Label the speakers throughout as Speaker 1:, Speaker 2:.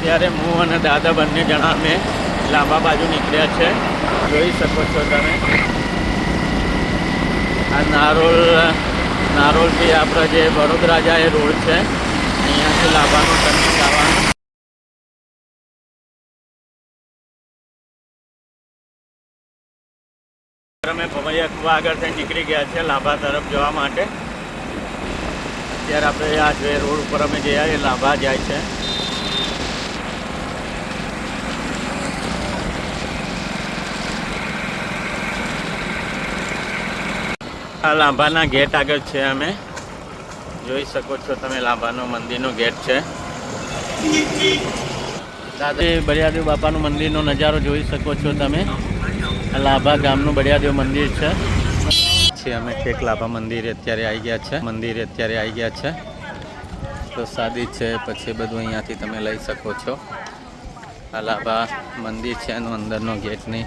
Speaker 1: અત્યારે હું અને દાદા બંને જણા અમે લાંબા બાજુ નીકળ્યા છે. જોઈ શકો છો તમે આ નારોલથી આપણે જે વડોદરા જાય રોડ છે, અહીંયાથી લાંબાનું ટર્નિંગ આવવાનું. અમે ભવૈયા કુવા આગળથી નીકળી ગયા છે લાંબા તરફ જવા માટે. અત્યારે આપણે આ જે રોડ ઉપર અમે ગયા એ લાંબા જાય છે. આ લાંબાના ગેટ આગળ છે. અમે જોઈ શકો છો તમે લાંબાનો મંદિરનો ગેટ છે. દાદા બળિયાદેવ બાપાનું મંદિરનો નજારો જોઈ શકો છો તમે. આ લાંબા ગામનું બળિયાદેવ મંદિર છે. અમે ઠેક લાંબા મંદિરે અત્યારે આવી ગયા છે. પ્રસાદી છે, પછી બધું અહીંયાથી તમે લઈ શકો છો. આ લાંબા મંદિર છે, એનું અંદરનો ગેટની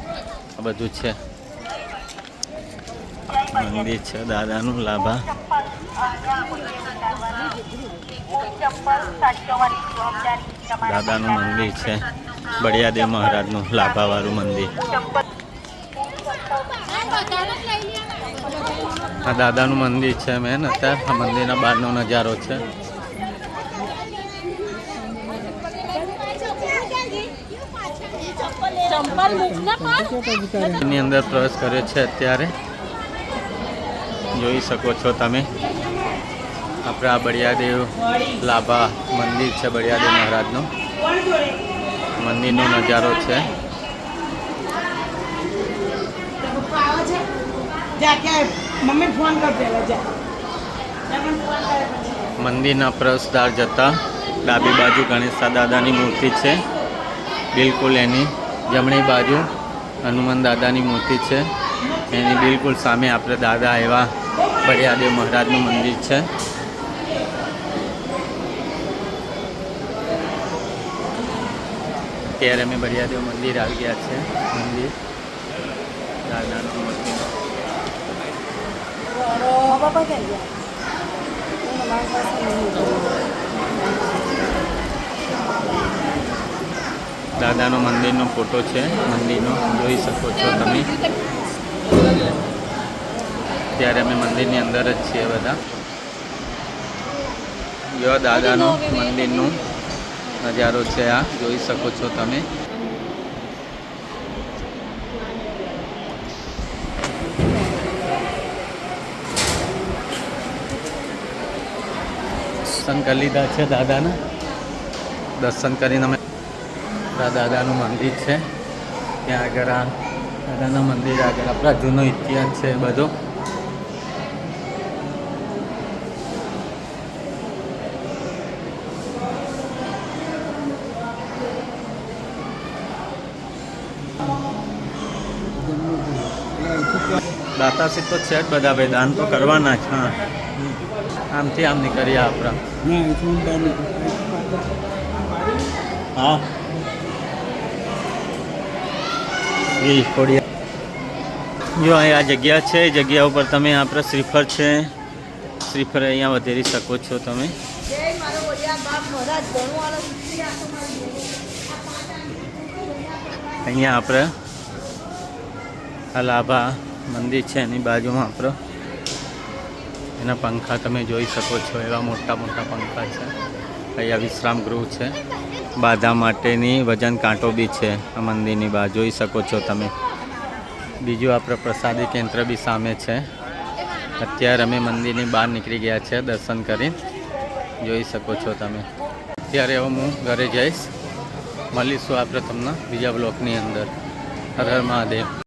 Speaker 1: આ બધું છે. મંદિર છે દાદાનું લાંબા. દાદાનું મંદિર છે, બળિયાદેવ મહારાજનું લાંબાવાળું મંદિર. આ દાદાનું મંદિર છે. મેન અત્યારે આ મંદિરના બહારનો નજારો છે. એની અંદર પ્રવેશ કર્યો છે અત્યારે. જોઈ શકો છો તમે આપણે આ બળિયાદેવ લાંબા મંદિર છે. બળિયાદેવ મહારાજનું મંદિરનો નજારો છે. મંદિરના પ્રવેશદ્વાર જતા ડાબી બાજુ ગણેશ દાદાની મૂર્તિ છે. બિલકુલ એની જમણી બાજુ હનુમાન દાદાની મૂર્તિ છે. એની બિલકુલ સામે આપણે દાદા એવા બળિયાદેવ મહારાજનું મંદિર છે. ત્યારે અમે બળિયાદેવ મંદિર આવી ગયા છે. મંદિર દાદાનું મૂર્તિ દાદાનો મંદિરનો ફોટો છે. મંદિરનો જોઈ શકો છો તમે. ત્યારે અમે મંદિરની અંદર જ છીએ બધા. જો દાદાનો મંદિરનું નજારો છે. આ જોઈ શકો છો તમે. દર્શન કરી લીધા છે દાદાના. દર્શન કરીને અમે દાદાનું મંદિર છે ત્યાં આગળ. આ દાદાના મંદિર આગળ આપણા જૂનો ઇતિહાસ છે બધો. દાતાશ્રી તો છે જ બધા ભાઈ. દાન તો કરવાના જ. હા, આમથી આમ નીકળીએ આપણા. હા જો અહીં આ જગ્યા છે. એ જગ્યા ઉપર તમે આપણે શ્રીફળ છે. શ્રીફળ અહીંયા વધેરી શકો છો તમે. અહીંયા આપણે આ લાંબા મંદિર છે એની બાજુમાં આપણે એના પંખા તમે જોઈ શકો છો. એવા મોટા મોટા પંખા છે. અહીંયા વિશ્રામ ગૃહ છે. બાધા માટેની વજન કાંટો બી છે આ મંદિરની બહાર જોઈ શકો છો તમે. બીજું આપણે પ્રસાદી કેન્દ્ર બી સામે છે. અત્યારે અમે મંદિરની બહાર નીકળી ગયા છે દર્શન કરી. જોઈ શકો છો તમે. અત્યારે હવે હું ઘરે જઈશ. મળીશું આપણે તમને બીજા બ્લોકની અંદર. હર હર મહાદેવ.